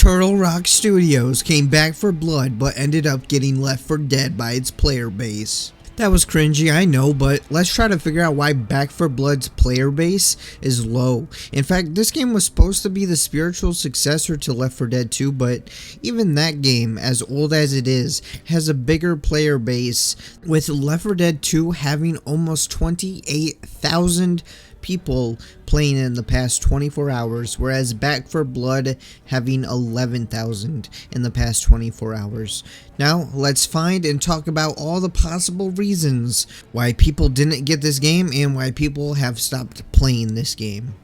Turtle Rock Studios came back for blood but ended up getting left for dead by its player base. That was cringy, I know, but let's try to figure out why Back 4 Blood's player base is low. In fact, this game was supposed to be the spiritual successor to Left 4 Dead 2, but even that game, as old as it is, has a bigger player base, with Left 4 Dead 2 having almost 28,000 people playing in the past 24 hours, whereas Back 4 Blood having 11,000 in the past 24 hours. Now, let's find and talk about all the possible reasons why people didn't get this game and why people have stopped playing this game.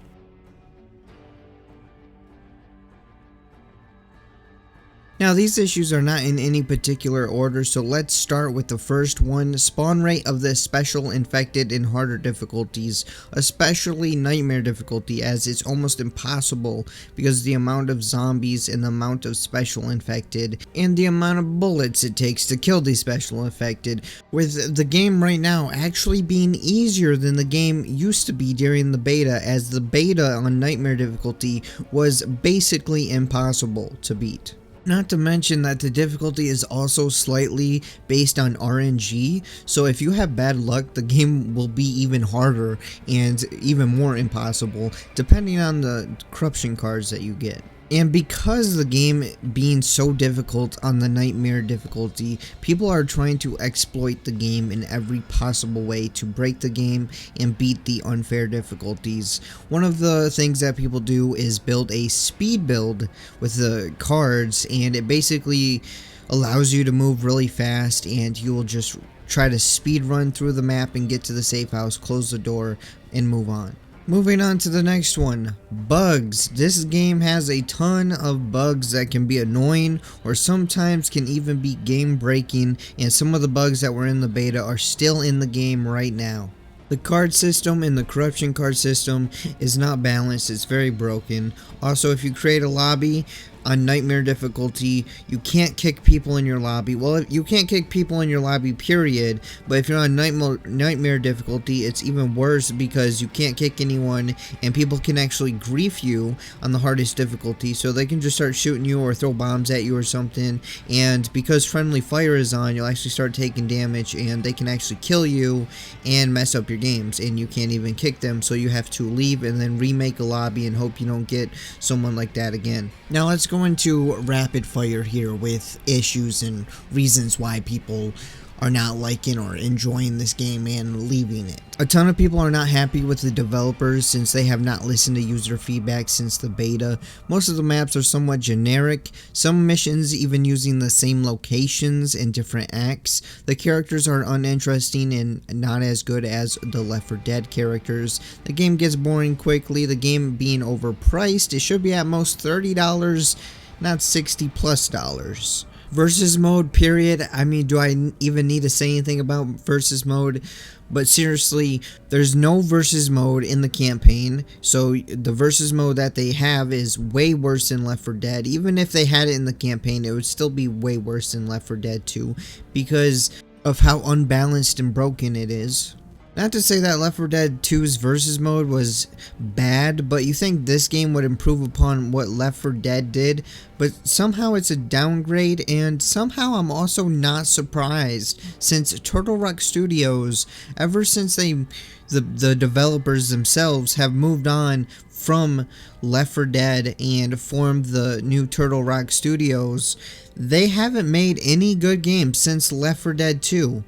Now, these issues are not in any particular order, so let's start with the first one: spawn rate of the special infected in harder difficulties, especially nightmare difficulty, as it's almost impossible because of the amount of zombies and the amount of special infected and the amount of bullets it takes to kill these special infected, with the game right now actually being easier than the game used to be during the beta, as the beta on nightmare difficulty was basically impossible to beat. Not to mention that the difficulty is also slightly based on RNG, so if you have bad luck, the game will be even harder and even more impossible, depending on the corruption cards that you get. And because the game being so difficult on the nightmare difficulty, people are trying to exploit the game in every possible way to break the game and beat the unfair difficulties. One of the things that people do is build a speed build with the cards, and it basically allows you to move really fast, and you will just try to speed run through the map and get to the safe house, close the door, and move on. Moving on to the next one, bugs. This game has a ton of bugs that can be annoying or sometimes can even be game breaking, and some of the bugs that were in the beta are still in the game right now. The card system and the corruption card system is not balanced, it's very broken. Also, if you create a lobby on nightmare difficulty, you can't kick people in your lobby. Well, you can't kick people in your lobby, period, but if you're on nightmare difficulty, it's even worse because you can't kick anyone and people can actually grief you on the hardest difficulty, so they can just start shooting you or throw bombs at you or something, and because friendly fire is on, you'll actually start taking damage and they can actually kill you and mess up your games, and you can't even kick them, so you have to leave and then remake a lobby and hope you don't get someone like that again. Now let's go into rapid fire here with issues and reasons why people are not liking or enjoying this game and leaving it. A ton of people are not happy with the developers since they have not listened to user feedback since the beta. Most of the maps are somewhat generic, some missions even using the same locations in different acts. The characters are uninteresting and not as good as the Left 4 Dead characters. The game gets boring quickly, the game being overpriced. It should be at most $30, not $60+. Versus mode, period. I mean, do I even need to say anything about versus mode? But seriously, there's no versus mode in the campaign, so the versus mode that they have is way worse than Left 4 Dead. Even if they had it in the campaign, it would still be way worse than Left 4 Dead 2 because of how unbalanced and broken it is. Not to say that Left 4 Dead 2's versus mode was bad, but you think this game would improve upon what Left 4 Dead did, but somehow it's a downgrade, and somehow I'm also not surprised since Turtle Rock Studios, ever since the developers themselves have moved on from Left 4 Dead and formed the new Turtle Rock Studios, they haven't made any good games since Left 4 Dead 2.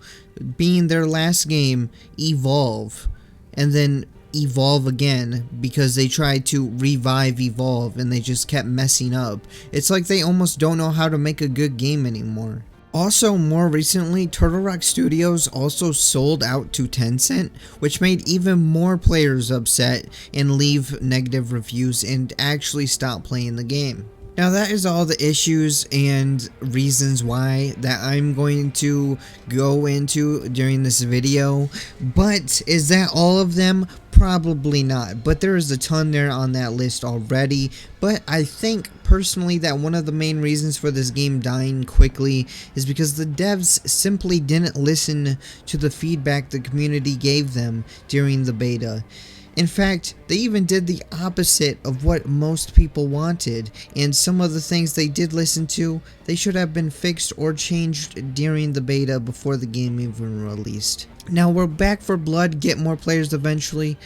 Being their last game, Evolve, and then Evolve again because they tried to revive Evolve and they just kept messing up. It's like they almost don't know how to make a good game anymore. Also, more recently, Turtle Rock Studios also sold out to Tencent, which made even more players upset and leave negative reviews and actually stop playing the game. Now that is all the issues and reasons why that I'm going to go into during this video, but is that all of them? Probably not, but there is a ton there on that list already. But I think personally that one of the main reasons for this game dying quickly is because the devs simply didn't listen to the feedback the community gave them during the beta. In fact, they even did the opposite of what most people wanted, and some of the things they did listen to, they should have been fixed or changed during the beta before the game even released. Now, will Back 4 Blood get more players eventually?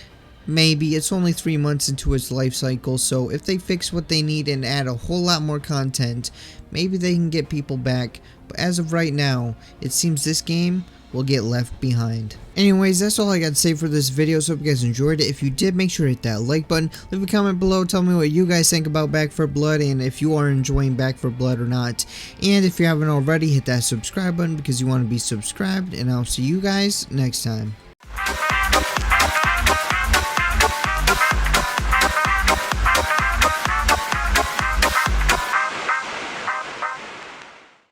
Maybe. It's only 3 months into its life cycle, so if they fix what they need and add a whole lot more content, maybe they can get people back, but as of right now, it seems this game will get left behind. Anyways, that's all I got to say for this video, so hope you guys enjoyed it. If you did, make sure to hit that like button, leave a comment below, tell me what you guys think about Back 4 Blood, and if you are enjoying Back 4 Blood or not. And if you haven't already, hit that subscribe button because you want to be subscribed, and I'll see you guys next time.